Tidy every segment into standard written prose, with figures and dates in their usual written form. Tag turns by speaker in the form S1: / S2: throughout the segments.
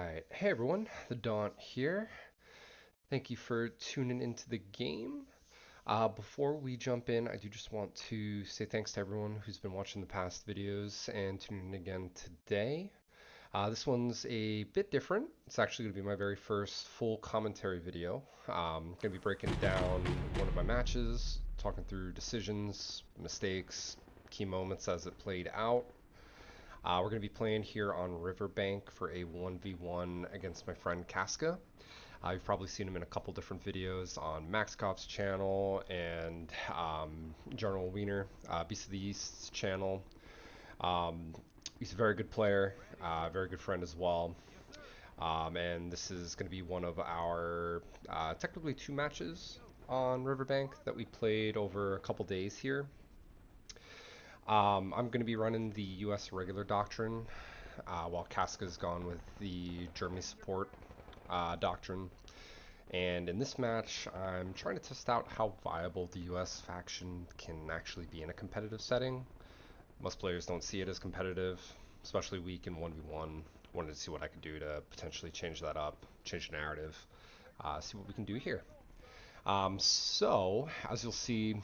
S1: Alright, hey everyone, the Daunt here. Thank you for tuning into the game. Before we jump in, I do just want to say thanks to everyone who's been watching the past videos and tuning in again today. This one's a bit different. It's actually going to be my very first full commentary video. Going to be breaking down one of my matches, talking through decisions, mistakes, key moments as it played out. We're going to be playing here on Riverbank for a 1v1 against my friend Casca. You've probably seen him in a couple different videos on MaxCop's channel and General Wiener, Beast of the East's channel. He's a very good player, very good friend as well. And this is going to be one of our technically two matches on Riverbank that we played over a couple days here. I'm going to be running the US regular doctrine while Casca's gone with the Germany support doctrine. And in this match, I'm trying to test out how viable the US faction can actually be in a competitive setting. Most players don't see it as competitive, especially weak in 1v1. Wanted to see what I could do to potentially change that up, change the narrative, see what we can do here. So, as you'll see,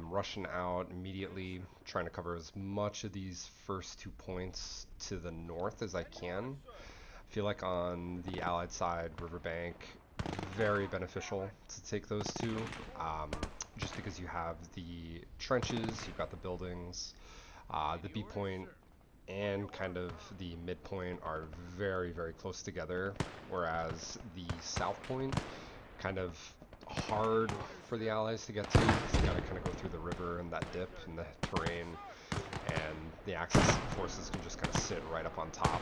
S1: rushing out immediately, trying to cover as much of these first 2 points to the north as I can. I feel like on the Allied side, Riverbank, very beneficial to take those two, just because you have the trenches, you've got the buildings, the B point and kind of the midpoint are very, very close together, whereas the south point kind of hard for the Allies to get to because they gotta kind of go through the river and that dip in the terrain, and the Axis forces can just kind of sit right up on top.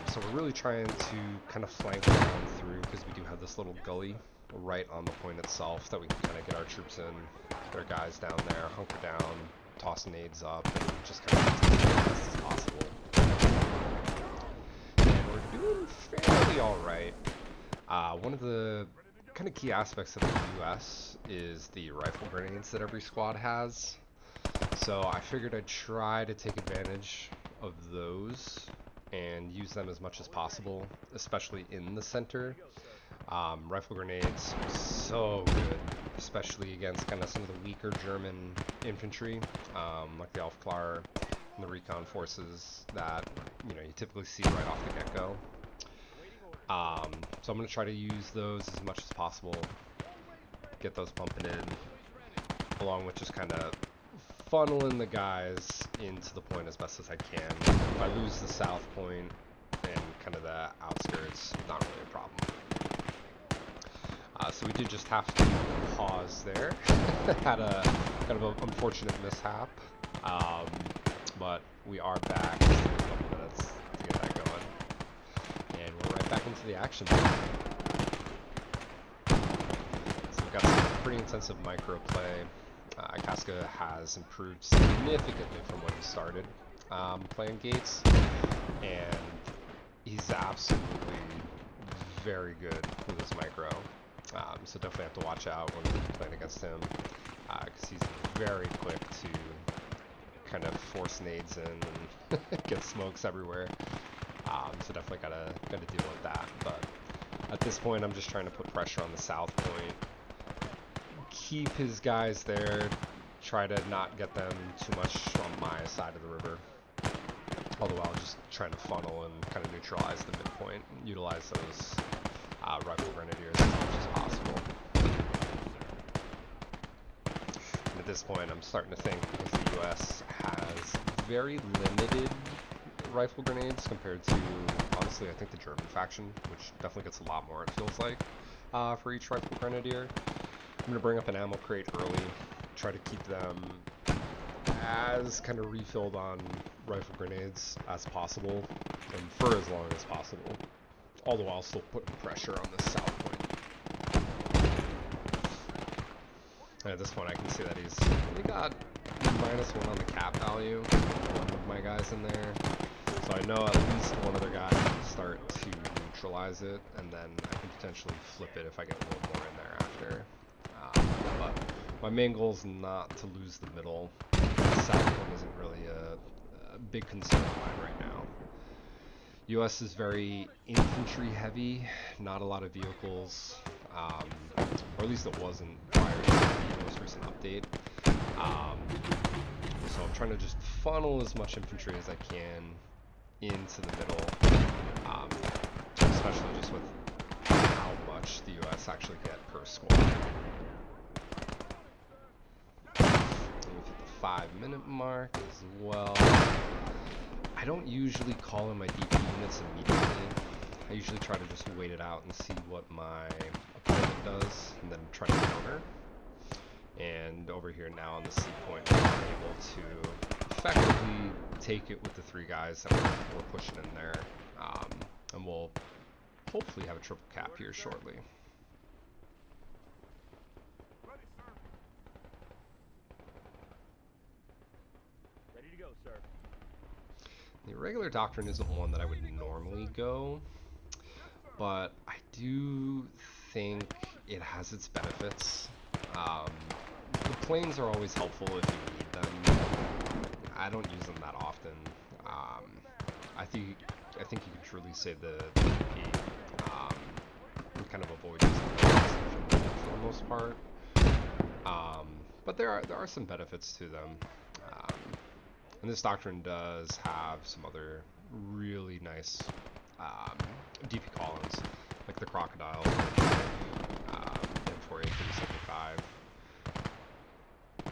S1: So we're really trying to kind of flank down through because we do have this little gully right on the point itself that we can kind of get our troops in, get our guys down there, hunker down, toss nades up, and just kind of get as fast as possible. And we're doing fairly alright. One of the kind of key aspects of the US is the rifle grenades that every squad has. So I figured I'd try to take advantage of those and use them as much as possible, especially in the center. Rifle grenades, so good, especially against kind of some of the weaker German infantry, like the Aufklar and the recon forces that you typically see right off the get-go. So I'm going to try to use those as much as possible, get those pumping in, along with just kind of funneling the guys into the point as best as I can. If I lose the south point and kind of the outskirts, not really a problem. So we did just have to pause there. Had a kind of an unfortunate mishap, but we are back. Just a couple minutes to get that going, and we're right back into the action. So we've got some pretty intensive micro play. Casca has improved significantly from when he started playing Gates, and he's absolutely very good with his micro. So definitely have to watch out when we're playing against him, because he's very quick to kind of force nades in and get smokes everywhere. So definitely gotta deal with that. But at this point, I'm just trying to put pressure on the south point, keep his guys there, try to not get them too much on my side of the river. All the while just trying to funnel and kind of neutralize the midpoint, utilize those rifle grenadiers as much as possible. And at this point, I'm starting to think, because the US has very limited rifle grenades compared to, honestly, I think the German faction, which definitely gets a lot more, it feels like, for each rifle grenadier. I'm going to bring up an ammo crate early, try to keep them as kind of refilled on rifle grenades as possible, and for as long as possible, all the while still putting pressure on the south point. And at this point I can see that he's only got -1 on the cap value, one of my guys in there, so I know at least one other guy can start to neutralize it, and then I can potentially flip it if I get a little more in there after. But my main goal is not to lose the middle. The south one isn't really a big concern of mine right now.
S2: US is very infantry heavy, not a lot of vehicles, or at least it wasn't prior to the most recent update. So I'm trying to just funnel as much infantry as I can into the middle, especially just with how much the US actually get per squad. We've hit the 5-minute mark as well. I don't usually call in my DP units immediately. I usually try to just wait it out and see what my opponent does, and then try to counter. And over here now on the C point, we're able to effectively take it with the 3 guys that we're pushing in there. And we'll hopefully have a triple cap here shortly.
S3: Ready to go, sir.
S2: The irregular doctrine isn't one that I would normally go, but I do think it has its benefits. The planes are always helpful if you need them. I don't use them that often. I think you can truly save the DP and kind of avoid using them for the most part. But there are some benefits to them. And this doctrine does have some other really nice DP columns, like the Crocodile, M4A 375.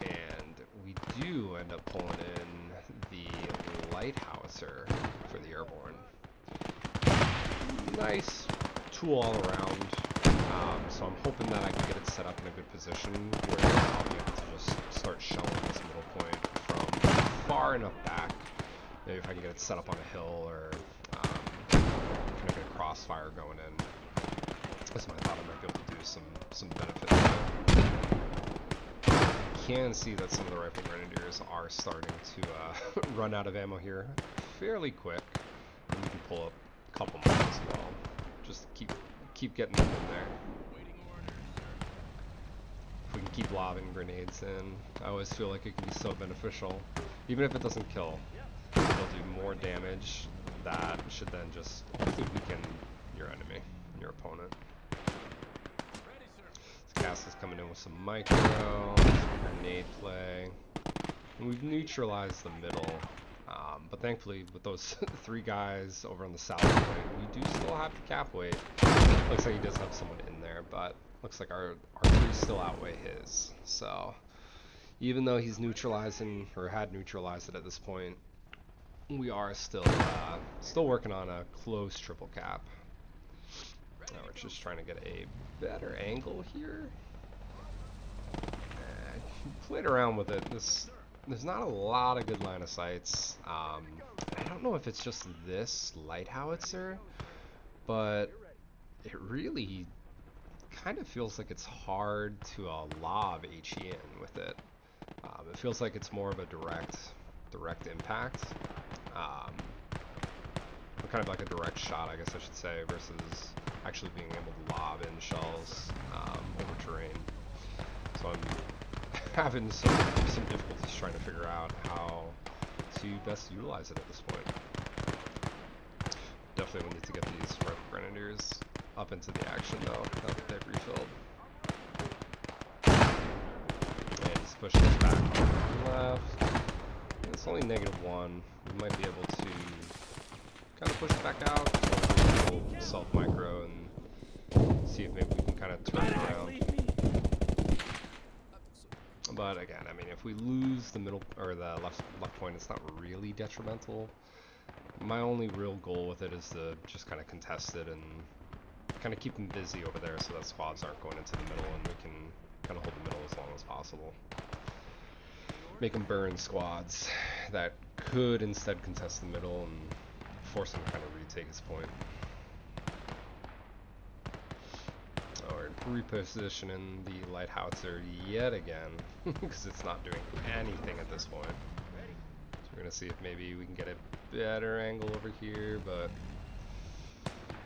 S2: And we do end up pulling in the light howitzer for the airborne. Nice tool all around. So I'm hoping that I can get it set up in a good position where I'll be able to just start shelling this middle point from far enough back. Maybe if I can get it set up on a hill, or kind of get a crossfire going in. That's my thought. I might be able to do some benefit there. You can see that some of the rifle grenadiers are starting to run out of ammo here fairly quick, and we can pull up a couple more as well. Just keep getting them in there. If we can keep lobbing grenades in, I always feel like it can be so beneficial. Even if it doesn't kill, it'll do more damage that should then just weaken your enemy, your opponent. This cast is coming in with some micro, some grenade play. And we've neutralized the middle, but thankfully with those 3 guys over on the south point, we do still have the cap weight. Looks like he does have someone in there, but looks like our 3 still outweigh his. So even though he's neutralizing, or had neutralized it at this point, we are still working on a close triple cap. Now we're just trying to get a better angle here. Played around with it. There's not a lot of good line of sights. I don't know if it's just this light howitzer, but it really kind of feels like it's hard to lob HE in with it. It feels like it's more of a direct impact. Kind of like a direct shot, I guess I should say, versus actually being able to lob in shells over terrain. So I'm having some difficulties trying to figure out how to best utilize it at this point. Definitely will need to get these rifle grenadiers up into the action though, now that they've refilled. And he's pushing us back on the left. It's only -1. We might be able to kind of push it back out, so we'll self-micro and see if maybe we can kind of turn it around. But again, I mean, if we lose the middle or the left point, it's not really detrimental. My only real goal with it is to just kind of contest it and kind of keep them busy over there so that squads aren't going into the middle, and we can kind of hold the middle as long as possible. Make them burn squads that could instead contest the middle and force him to kind of retake his point. So we're repositioning the light howitzer yet again because it's not doing anything at this point. So we're going to see if maybe we can get a better angle over here, but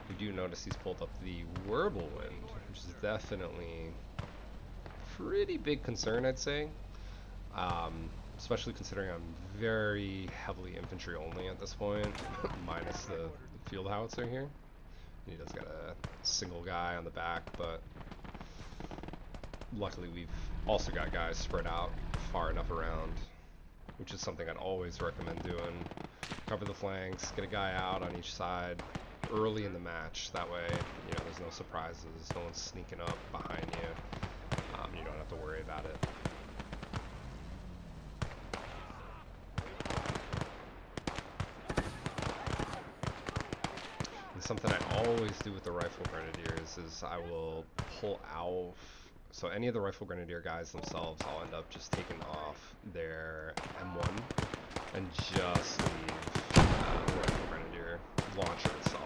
S2: we do notice he's pulled up the Whirlwind, which is definitely a pretty big concern, I'd say. especially considering I'm very heavily infantry only at this point, minus the field howitzer here. He does got a single guy on the back, but luckily we've also got guys spread out far enough around, which is something I'd always recommend doing. Cover the flanks, get a guy out on each side early in the match. That way, you know, there's no surprises, no one's sneaking up behind you. You don't have to worry about it. And something I always do with the rifle grenadiers is I will pull out. So any of the rifle grenadier guys themselves, I'll end up just taking off their M1 and just leave the rifle grenadier launcher itself.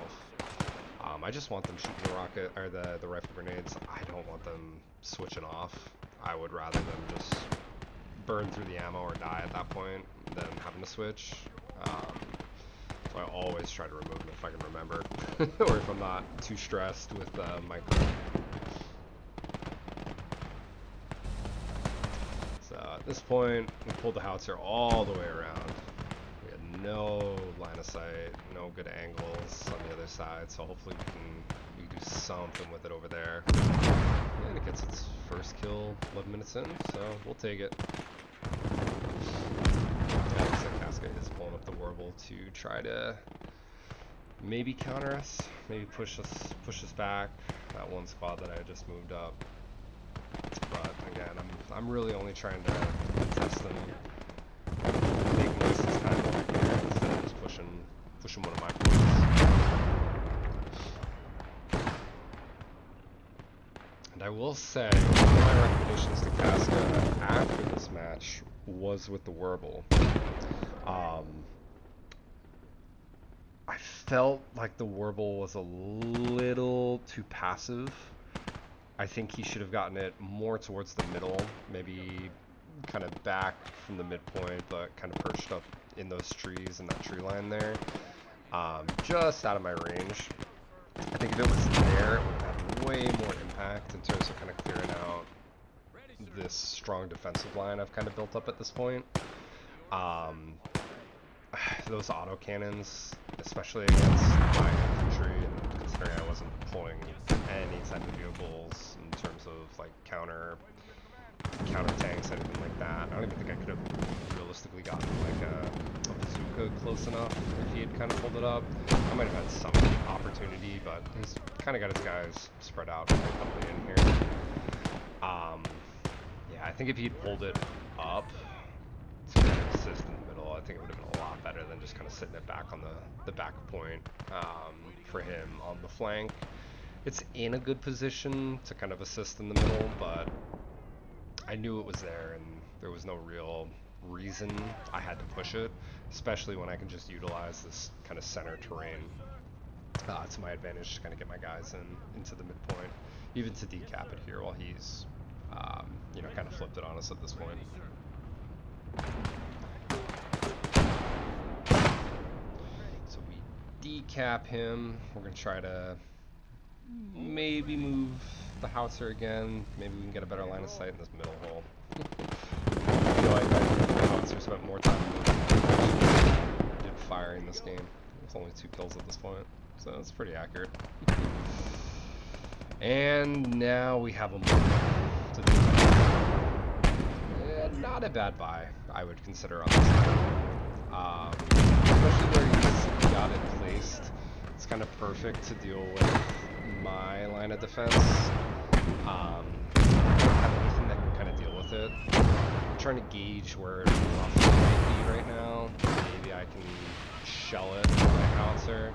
S2: I just want them shooting the rocket or the rifle grenades. I don't want them switching off. I would rather them just burn through the ammo or die at that point than having to switch. So I always try to remove them if I can remember, or if I'm not too stressed with my crew. So at this point, we pulled the howitzer all the way around. We had no line of sight, no good angles on the other side, so hopefully we can do something with it over there. And it gets its first kill 11 minutes in, so we'll take it. Yeah, looks like Cascade is pulling up the Warble to try to maybe counter us, maybe push us back. That one squad that I just moved up. But again, I'm really only trying to test them, make most of this time over here instead of just pushing one of my points. And I will say, one of my recommendations to Casca after this match was with the Warble. I felt like the Warble was a little too passive. I think he should have gotten it more towards the middle, maybe kind of back from the midpoint, but kind of perched up in those trees in that tree line there, just out of my range. I think if it was there, it would have had way more impact in terms of kind of clearing out this strong defensive line I've kind of built up at this point. Those autocannons, especially against my infantry, and considering I wasn't pulling any type of vehicles in terms of like counter tanks, anything like that. I don't even think I could have realistically gotten like a bazooka close enough if he had kind of pulled it up. I might have had some opportunity, but he's kind of got his guys spread out heavily in here. Yeah, I think if he'd pulled it up to kind of assist in the middle, I think it would have been a lot better than just kind of sitting it back on the back point for him on the flank. It's in a good position to kind of assist in the middle, but I knew it was there and there was no real reason I had to push it, especially when I can just utilize this kind of center terrain to my advantage to kind of get my guys into the midpoint, even to decap it here while he's you know, kind of flipped it on us at this point. So we decap him. We're going to try to maybe move the howitzer again. Maybe we can get a better line of sight in this middle hole. I feel like the howitzer spent more time than did firing this game. It's only 2 kills at this point, so it's pretty accurate. And now we have him to do. Not a bad buy, I would consider on this one. Especially where he's got it placed. It's kind of perfect to deal with my line of defense. I don't have anything that can kind of deal with it. I'm trying to gauge where it roughly might be right now. Maybe I can shell it with my howitzer.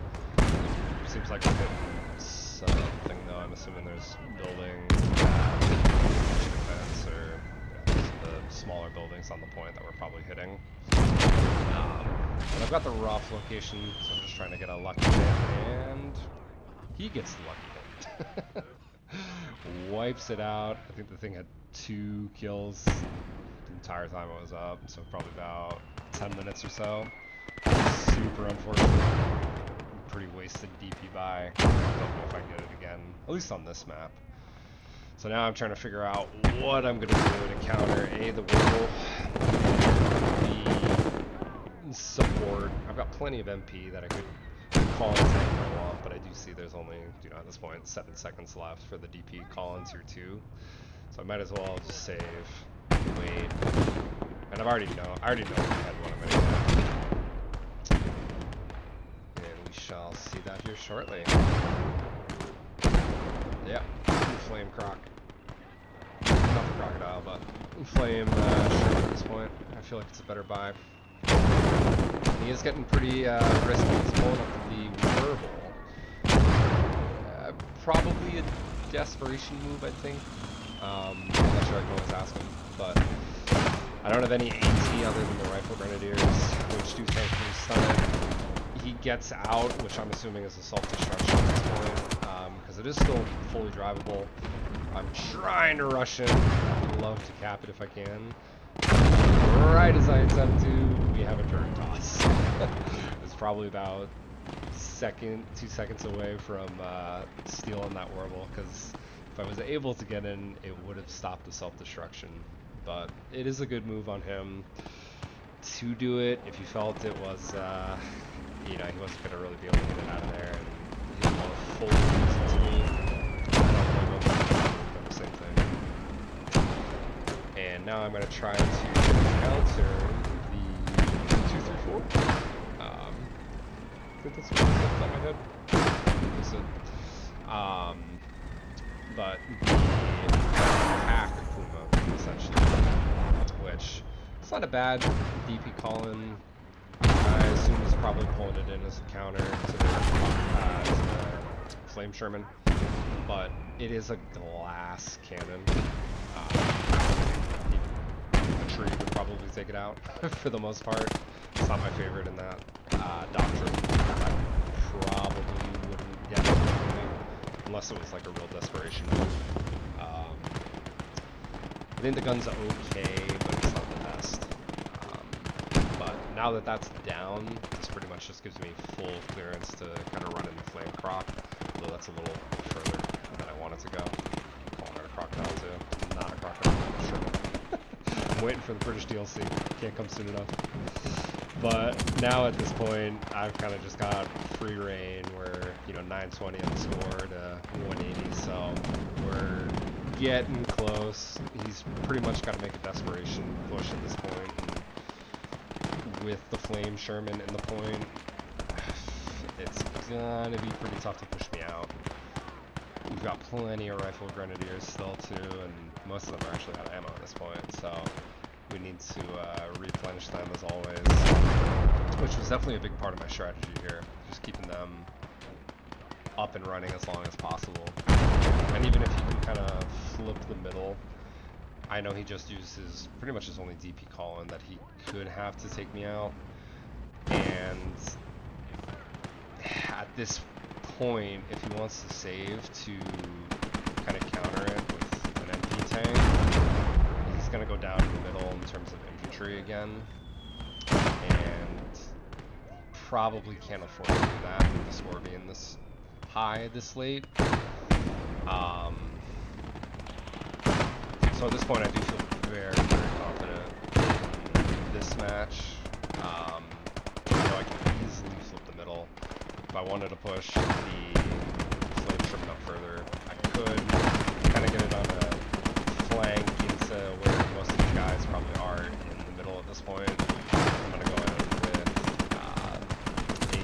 S2: Seems like we're hitting something though. I'm assuming there's buildings, defense, or the smaller buildings on the point that we're probably hitting. But I've got the rough location, so I'm just trying to get a lucky hit, and he gets the lucky hit. Wipes it out. I think the thing had 2 kills the entire time it was up, so probably about 10 minutes or so. Super unfortunate. Pretty wasted DP buy. Don't know if I can get it again, at least on this map. So now I'm trying to figure out what I'm going to do to counter the werewolf, support. I've got plenty of MP that I could call in tank if I want, but I do see there's only, you know, at this point 7 seconds left for the DP call in tier 2. So I might as well just save, wait, and I already know I had what I'm gonna get. And we shall see that here shortly. Yep, flame croc. Not the crocodile, but flame shark at this point. I feel like it's a better buy. He is getting pretty risky. He's pulling up the Whirlpool. Probably a desperation move, I think. I'm not sure I can always ask him, but I don't have any AT other than the Rifle Grenadiers, which do thankfully stun it. He gets out, which I'm assuming is a self-destruction at this point, because it is still fully drivable. I'm trying to rush in. I'd love to cap it if I can. Right as I attempt to, we have a turret toss. It's probably about 2 seconds away from stealing that Warble, because if I was able to get in, it would have stopped the self-destruction. But it is a good move on him to do it if you felt it was, you know, he wasn't going to really be able to get it out of there, and he didn't want to fully use it to me. I don't blame him. I've the same thing. And now I'm going to try to counter the 2-3-4. I think that's what it said on my head. But the hack Kuma, essentially, which it's not a bad DP call-in. I assume he's probably pulling it in as a counter to the Flame Sherman, but it is a glass cannon. A tree would probably take it out for the most part. It's not my favorite in that doctrine. I probably wouldn't get it unless it was like a real desperation move. I think the gun's okay, but it's not the best. But now that that's down, this pretty much just gives me full clearance to kind of run in the flame croc, although that's a little further than I want it to go. I'm calling it a crocodile too, not a crocodile, sure. I'm waiting for the British DLC, can't come soon enough. But now at this point, I've kind of just got free reign. We're, you know, 920 on the score to 180, so we're getting close. He's pretty much got to make a desperation push at this point. And with the Flame Sherman in the point, it's gonna be pretty tough to push me out. We've got plenty of Rifle Grenadiers still too, and most of them are actually out of ammo at this point, so we need to replenish them as always, which was definitely a big part of my strategy here, just keeping them up and running as long as possible. And even if he can kind of flip the middle, I know he just uses pretty much his only DP call-in that he could have to take me out, and at this point, if he wants to save to kind of counter it with an MP tank, he's going to go down in the middle in terms of infantry again, and probably can't afford to do that with the score being this high this late. So at this point I do feel very, very confident in this match. I know I can easily flip the middle. If I wanted to push the Flame Sherman up further, I could kind of get it on a flank into where most of the guys probably are in the middle at this point. I'm going to go in with HE.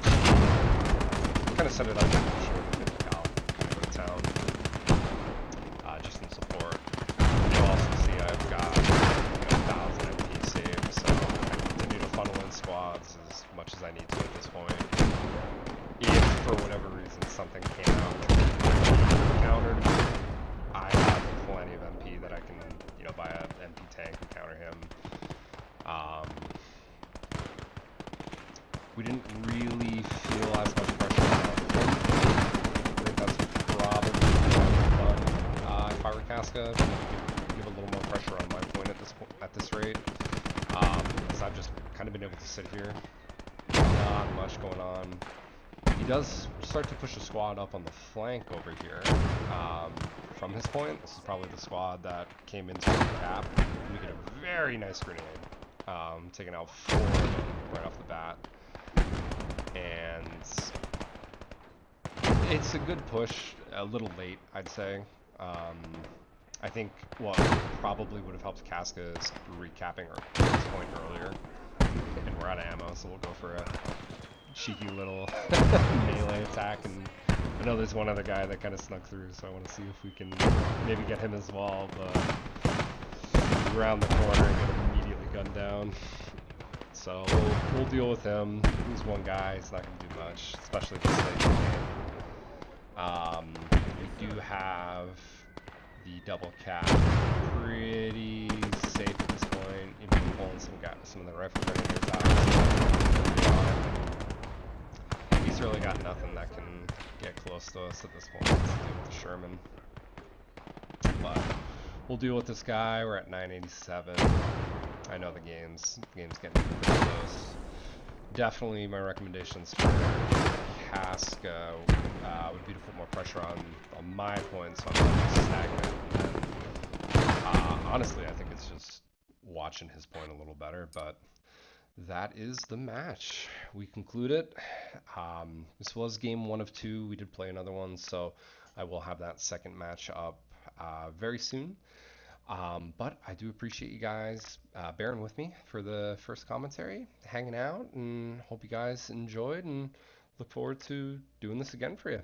S2: Kind of set it up to make sure that the cal can go to town, just in support. You'll also see I've got 1,000 MP saved, so I can continue to funnel in squads as much as I need to at this point. If for whatever reason something came out countered me, I have plenty of MP that I can, you know, buy an MP tank and counter him. We didn't really feel as much pressure on him. I think that's probably what I would have done if I were Casca. Give a little more pressure on my point at this rate, because I've just kind of been able to sit here. Not much going on. He does start to push a squad up on the flank over here from his point. This is probably the squad that came into the cap. We get a very nice grenade, taking out 4 of them. right off the bat. And it's a good push, a little late, I'd say. I think what probably would have helped Casca is recapping this point earlier. And we're out of ammo, so we'll go for a cheeky little melee attack. And I know there's one other guy that kind of snuck through, so I want to see if we can maybe get him as well. But around the corner and get him immediately gunned down. So we'll deal with him. He's one guy, he's not going to do much, especially this late in the game. We do have the double cap pretty safe at this point, even pulling some of the rifle grenadiers out. He's really got nothing that can get close to us at this point. Let's deal with the Sherman. But we'll deal with this guy. We're at 987. I know the game's getting pretty close. Definitely my recommendations for Casca would be to put more pressure on my points, so I'm not just stagnant. Honestly, I think it's just watching his point a little better, but that is the match. We conclude it. This was game 1 of 2. We did play another one, so I will have that second match up very soon. But I do appreciate you guys bearing with me for the first commentary, hanging out, and hope you guys enjoyed, and look forward to doing this again for you.